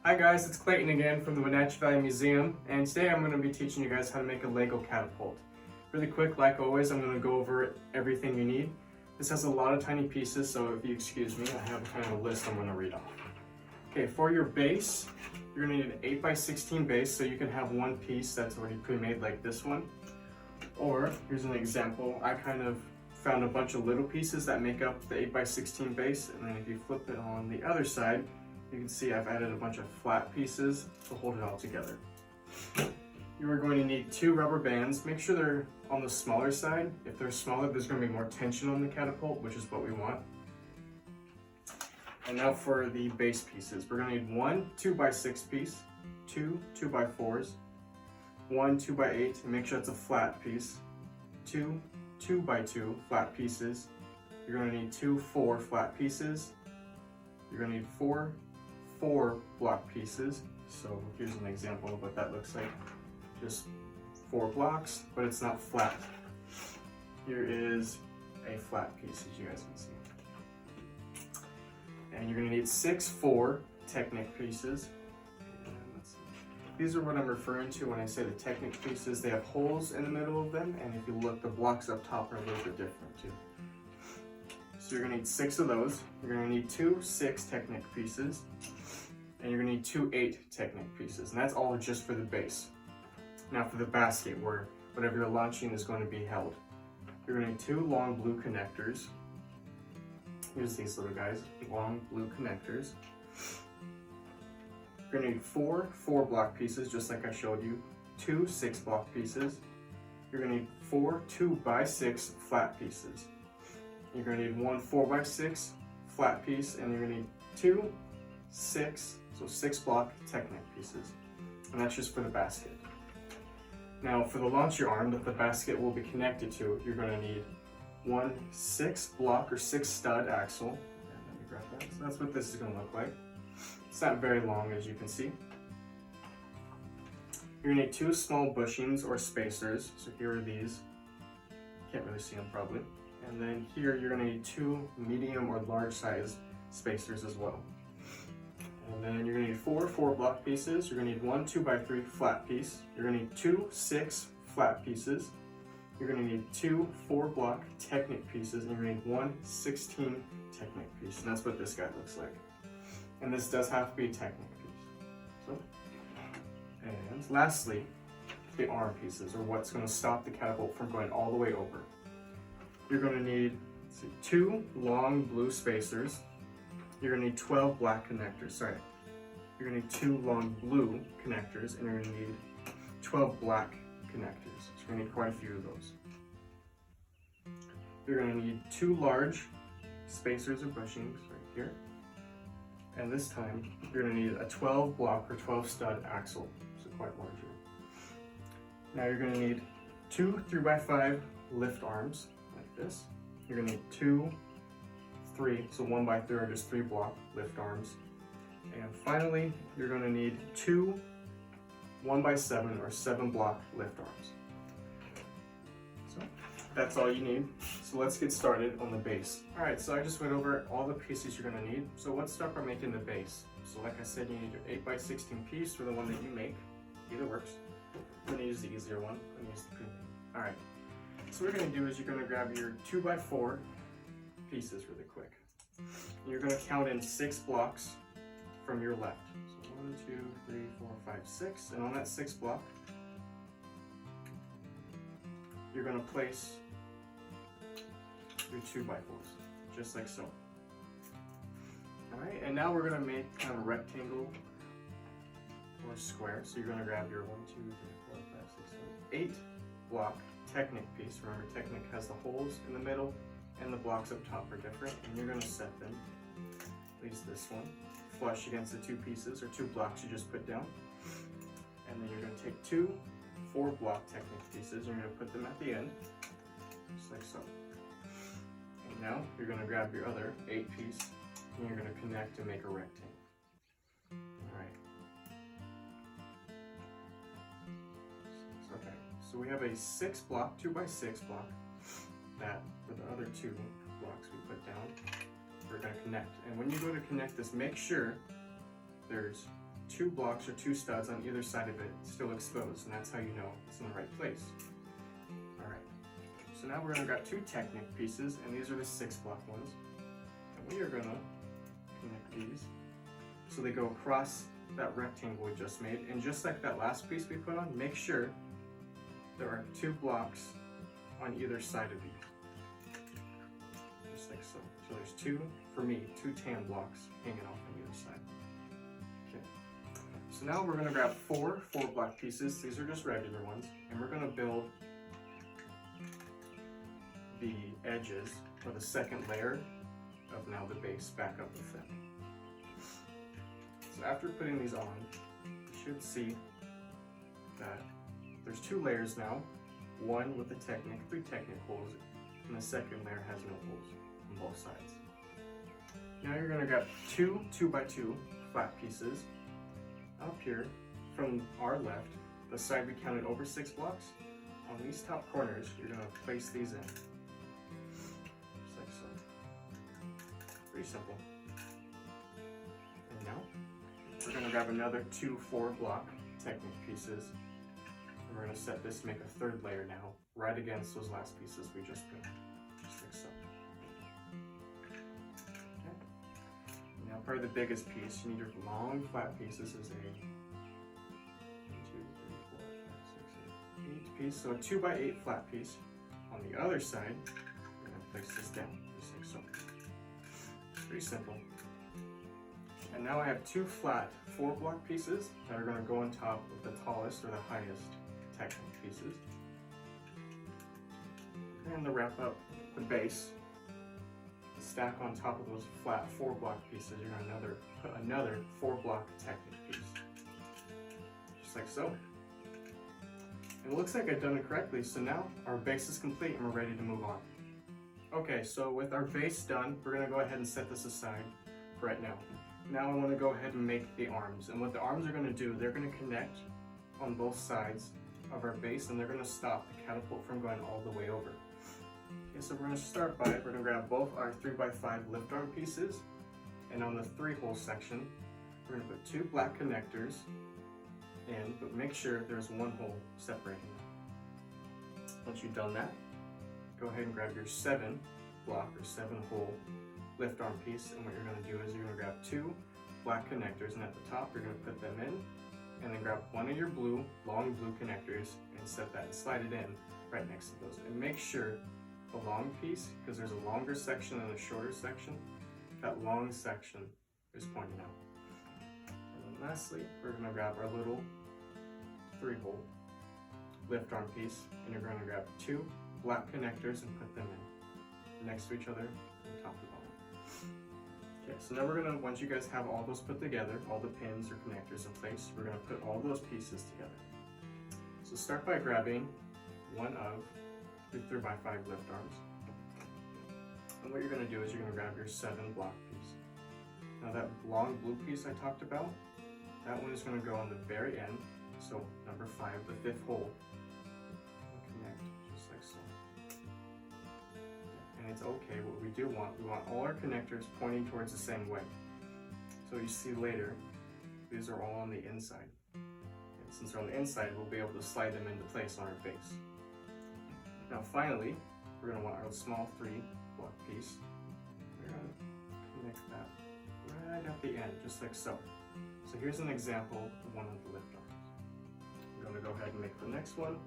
Hi guys, it's Clayton again from the Wenatchee Valley Museum, and today I'm going to be teaching you guys how to make a LEGO Catapult. Really quick, like always, I'm going to go over everything you need. This has a lot of tiny pieces, so if you excuse me, I have kind of a list I'm going to read off. Okay, for your base, you're going to need an 8x16 base, so you can have one piece that's already pre-made like this one. Or, here's an example, I kind of found a bunch of little pieces that make up the 8x16 base, and then if you flip it on the other side, you can see I've added a bunch of flat pieces to hold it all together. You are going to need 2 rubber bands. Make sure they're on the smaller side. If they're smaller, there's going to be more tension on the catapult, which is what we want. And now for the base pieces. We're going to need 1 2x6 piece, 2 2x4s, 1 2x8, and make sure it's a flat piece, 2 2x2 flat pieces. You're going to need 2 4 flat pieces. You're going to need 4 block pieces. So here's an example of what that looks like. Just 4 blocks, but it's not flat. Here is a flat piece, as you guys can see. And you're going to need 6 4 technic pieces. These are what I'm referring to when I say the technic pieces. They have holes in the middle of them, and if you look, the blocks up top are a little bit different too. So you're going to need 6 of those. You're going to need 2 6 technic pieces, and you're going to need 2 8 technic pieces, and that's all just for the base. Now for the basket, where whatever you're launching is going to be held, you're going to need 2 long blue connectors. Here's these little guys, long blue connectors. You're going to need 4 block pieces, just like I showed you, 2 6 block pieces. You're going to need 4 2x6 flat pieces. You're going to need 1 4x6 flat piece, and you're going to need 2 6, so 6 block technic pieces. And that's just for the basket. Now for the launcher arm that the basket will be connected to, you're going to need 1 6 block or 6 stud axle. And let me grab that. So that's what this is going to look like. It's not very long, as you can see. You're going to need 2 small bushings or spacers. So here are these. Can't really see them probably. And then here you're going to need 2 medium or large size spacers as well. And then you're going to need 4 block pieces. You're going to need 1 2x3 flat piece. You're going to need 2 6 flat pieces. You're going to need 2 4 block technic pieces, and you're going to need 1 16 technic piece. And that's what this guy looks like. And this does have to be a technic piece. So, and lastly, the arm pieces, or what's going to stop the catapult from going all the way over. You're going to need 2 long blue spacers. You're going to need 12 black connectors. Sorry. You're going to need 2 long blue connectors, and you're going to need 12 black connectors. So you're going to need quite a few of those. You're going to need 2 large spacers or bushings right here. And this time, you're going to need a 12 block or 12 stud axle, so quite larger. Now you're going to need 2 3x5 lift arms. This. You're going to need 2 3, so 1x3 are just 3 block lift arms. And finally, you're going to need 2 1x7 or 7 block lift arms. So that's all you need. So let's get started on the base. Alright, so I just went over all the pieces you're going to need. So let's start by making the base. So like I said, you need your 8x16 piece or the one that you make. Either works. I'm going to use the easier one. I'm going to use the pre-made. Alright. So what you're going to do is you're going to grab your 2x4 pieces really quick. You're going to count in 6 blocks from your left. So 1, 2, 3, 4, 5, 6. And on that 6th block, you're going to place your 2x4s, just like so. Alright, and now we're going to make kind of a rectangle or square. So you're going to grab your 1, 2, 3, 4, 5, 6, 7, 8 block technic piece. Remember, technic has the holes in the middle and the blocks up top are different, and you're going to set them, at least this one, flush against the 2 pieces or 2 blocks you just put down. And then you're going to take 2 4 block technic pieces, you're going to put them at the end, just like so. And now you're going to grab your other 8 piece and you're going to connect to make a rectangle. Alright. Okay, so we have a 6 block, 2x6 block that for the other 2 blocks we put down, we're going to connect. And when you go to connect this, make sure there's 2 blocks or 2 studs on either side of it still exposed, and that's how you know it's in the right place. Alright, so now we're going to grab 2 technic pieces, and these are the 6 block ones. And we are going to connect these so they go across that rectangle we just made. And just like that last piece we put on, make sure there are 2 blocks on either side of these. Just like so. So there's 2, for me, 2 tan blocks hanging off on either side. Okay. So now we're going to grab 4 block pieces. These are just regular ones. And we're going to build the edges for the second layer of now the base back up with them. So after putting these on, you should see that there's 2 layers now, one with the technic, 3 technic holes, and the second layer has no holes on both sides. Now you're going to grab 2 2x2 flat pieces. Up here, from our left, the side we counted over 6 blocks, on these top corners, you're going to place these in. Just like so. Pretty simple. And now, we're going to grab another 2 4-block technic pieces. And we're going to set this to make a 3rd layer now, right against those last pieces we just put. Just like so. Okay. Now for the biggest piece, you need your long flat piece. This is a 8 piece, so a 2x8 flat piece. On the other side, we're going to place this down, just like so. Pretty simple. And now I have 2 flat 4-block pieces that are going to go on top of the tallest or the highest technic pieces. And to wrap up the base, stack on top of those flat 4-block pieces, you're going to put another 4-block technic piece. Just like so. And it looks like I've done it correctly, so now our base is complete and we're ready to move on. Okay, so with our base done, we're going to go ahead and set this aside for right now. Now I want to go ahead and make the arms. And what the arms are going to do, they're going to connect on both sides of our base, and they're going to stop the catapult from going all the way over. Okay, so we're going to start by, we're going to grab both our 3x5 lift arm pieces, and on the 3-hole section, we're going to put 2 black connectors in, but make sure there's 1 hole separating them. Once you've done that, go ahead and grab your 7-block or 7-hole lift arm piece, and what you're going to do is you're going to grab 2 black connectors, and at the top you're going to put them in, and then grab one of your long blue connectors and set that and slide it in right next to those. And make sure the long piece, because there's a longer section and a shorter section, that long section is pointing out. And then lastly, we're going to grab our little 3-hole lift arm piece, and you're going to grab 2 black connectors and put them in next to each other from top to bottom. Okay, so now we're going to, once you guys have all those put together, all the pins or connectors in place, we're going to put all those pieces together. So start by grabbing one of your 3x5 lift arms. And what you're going to do is you're going to grab your 7-block piece. Now that long blue piece I talked about, that one is going to go on the very end. So number 5, the 5th hole. Connect just like so. And it's okay, what we want all our connectors pointing towards the same way. So you see later, these are all on the inside. And since they're on the inside, we'll be able to slide them into place on our base. Now finally, we're going to want our small 3-block piece. We're going to connect that right at the end, just like so. So here's an example of one of the lift arms. We're going to go ahead and make the next one.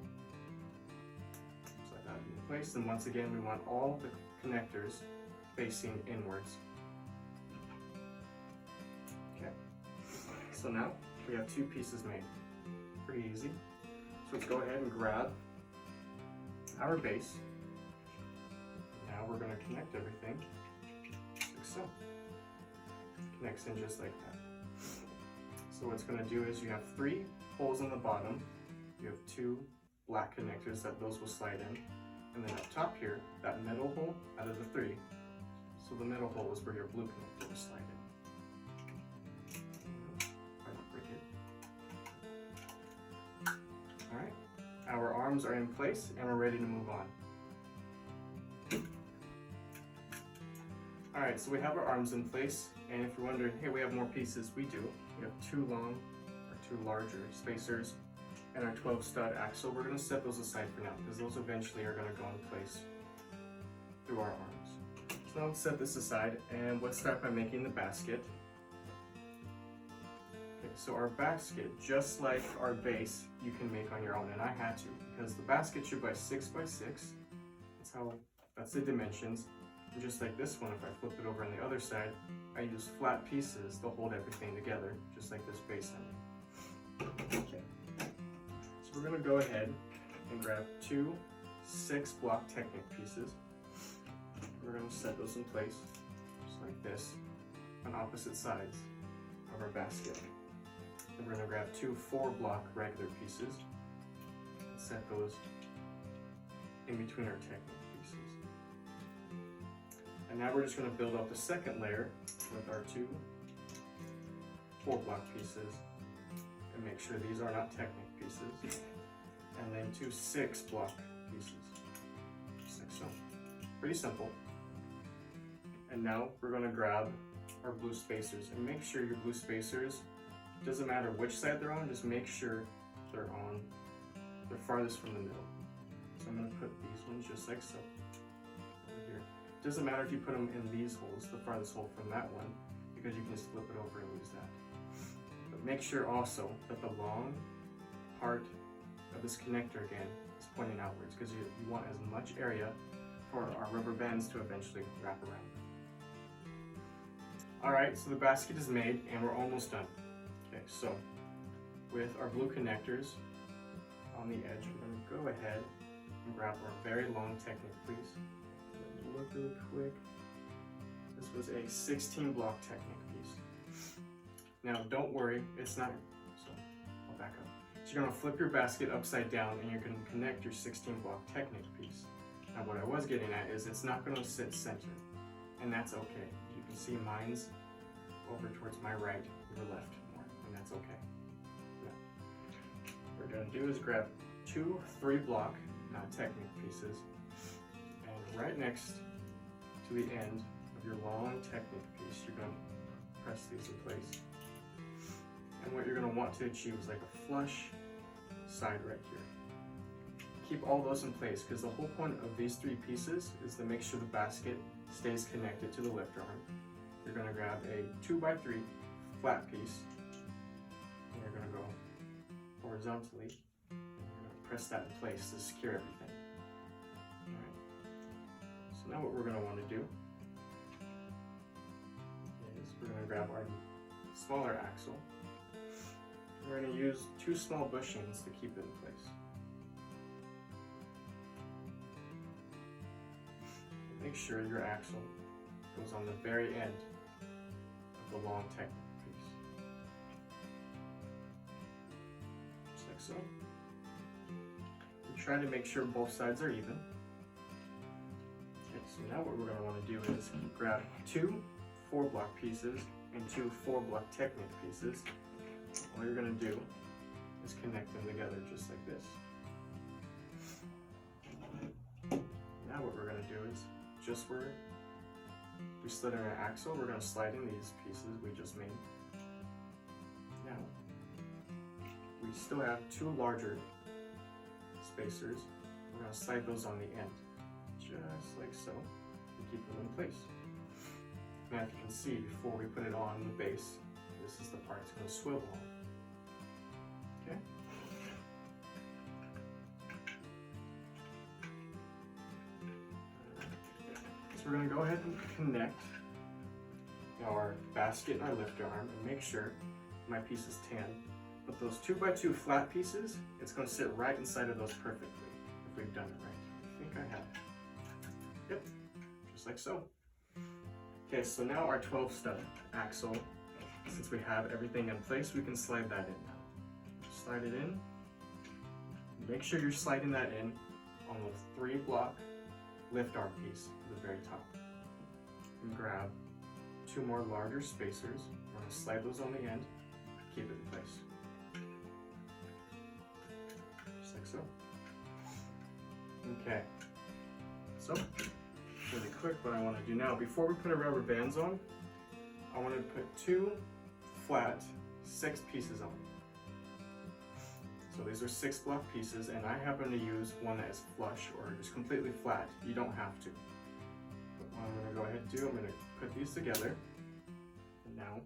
Slide that into place, and once again, we want all the connectors facing inwards. Okay, so now we have 2 pieces made. Pretty easy. So let's go ahead and grab our base. Now we're going to connect everything like so. Connects in just like that. So what it's going to do is you have 3 holes on the bottom. You have 2 black connectors that those will slide in. And then up top here, that middle hole out of the 3. So the middle hole is where your blue connector will slide in. Alright, our arms are in place and we're ready to move on. Alright, so we have our arms in place, and if you're wondering, hey, we have more pieces, we do. We have 2 long, or 2 larger spacers, and our 12 stud axle. We're going to set those aside for now, because those eventually are going to go in place through our arms. So now let's set this aside, and let's start by making the basket. Okay, so our basket, just like our base, you can make on your own, and I had to, because the basket should be 6 by 6. That's the dimensions. And just like this one, if I flip it over on the other side, I use flat pieces to hold everything together, just like this base handle. Okay. So we're going to go ahead and grab 2 6-block Technic pieces. We're going to set those in place, just like this, on opposite sides of our basket. And we're going to grab 2 4-block regular pieces and set those in between our Technic pieces. And now we're just going to build up the second layer with our 2 4-block pieces and make sure these are not Technic pieces. And then 2 6-block pieces, just like so. Pretty simple. And now we're going to grab our blue spacers and make sure your blue spacers, doesn't matter which side they're on, just make sure they're farthest from the middle. So I'm going to put these ones just like so over here. Doesn't matter if you put them in these holes, the farthest hole from that one, because you can just flip it over and lose that. But make sure also that the long part of this connector again is pointing outwards, because you want as much area for our rubber bands to eventually wrap around. Alright, so the basket is made and we're almost done. Okay, so with our blue connectors on the edge, we're going to go ahead and grab our very long Technic, please. Let me look really quick. This was a 16-block Technic piece. Now, don't worry, it's not, so I'll back up. So you're going to flip your basket upside down and you're going to connect your 16-block Technic piece. Now, what I was getting at is it's not going to sit centered, and that's okay. You can see mine's over towards my right, your left more, and that's okay. Yeah. What we're going to do is grab 2 3-block Technic pieces, and right next to the end of your long Technic piece, you're going to press these in place. And what you're going to want to achieve is like a flush side right here. Keep all those in place, because the whole point of these 3 pieces is to make sure the basket stays connected to the lift arm. You're going to grab a 2 by 3 flat piece, and you're going to go horizontally, and you're going to press that in place to secure everything. Alright. So now what we're going to want to do is we're going to grab our smaller axle. We're going to use 2 small bushings to keep it in place. Make sure your axle goes on the very end of the long Technic piece. Just like so. We try to make sure both sides are even. Okay, so now what we're going to want to do is grab 2 4-block pieces and 2 4-block Technic pieces. All you're going to do is connect them together just like this. Now what we're going to do is, just where we slid in our axle, we're going to slide in these pieces we just made. Now, we still have 2 larger spacers. We're going to slide those on the end, just like so, to keep them in place. Now, if you can see, before we put it on the base, this is the part it's going to swivel on. Okay? So we're going to go ahead and connect our basket and our lifter arm and make sure my piece is tan. But those 2 by 2 flat pieces, it's going to sit right inside of those perfectly, if we've done it right. I think I have. Yep, just like so. Okay, so now our 12 stud axle, since we have everything in place, we can slide that in now. Slide it in. Make sure you're sliding that in on the 3-block lift arm piece at the very top. And grab 2 more larger spacers. We're going to slide those on the end, keep it in place. Just like so. Okay, so really quick what I want to do now. Before we put our rubber bands on, I want to put 2 flat 6 pieces on. So these are 6 block pieces, and I happen to use one that is flush or just completely flat. You don't have to. But what I'm going to go ahead and do, I'm going to put these together. And now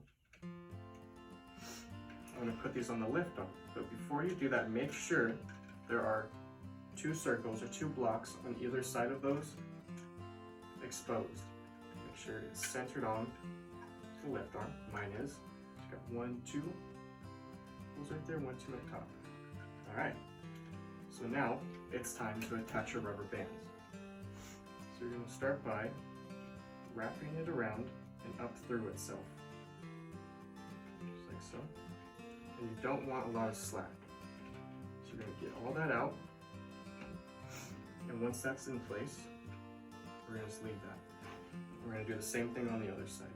I'm going to put these on the lift up. But before you do that, make sure there are 2 circles or 2 blocks on either side of those exposed. Make sure it's centered on the lift arm. Mine is. It's got 1, 2. Those right there, 1, 2 at the top. Alright. So now it's time to attach your rubber bands. So you're going to start by wrapping it around and up through itself. Just like so. And you don't want a lot of slack. So you're going to get all that out. And once that's in place, we're going to just leave that. We're going to do the same thing on the other side.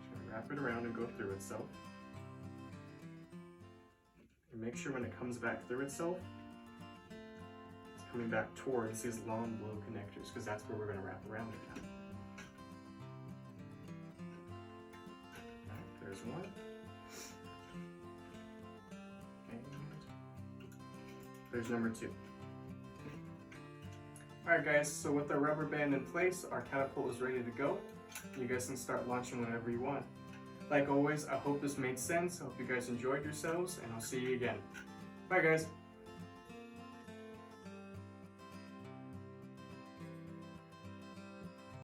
Just going to wrap it around and go through itself. And make sure when it comes back through itself, it's coming back towards these long blue connectors, because that's where we're going to wrap around it at. Alright, there's one. And there's number 2. Alright guys, so with our rubber band in place, our catapult is ready to go. You guys can start launching whenever you want. Like always, I hope this made sense. I hope you guys enjoyed yourselves, and I'll see you again. Bye guys!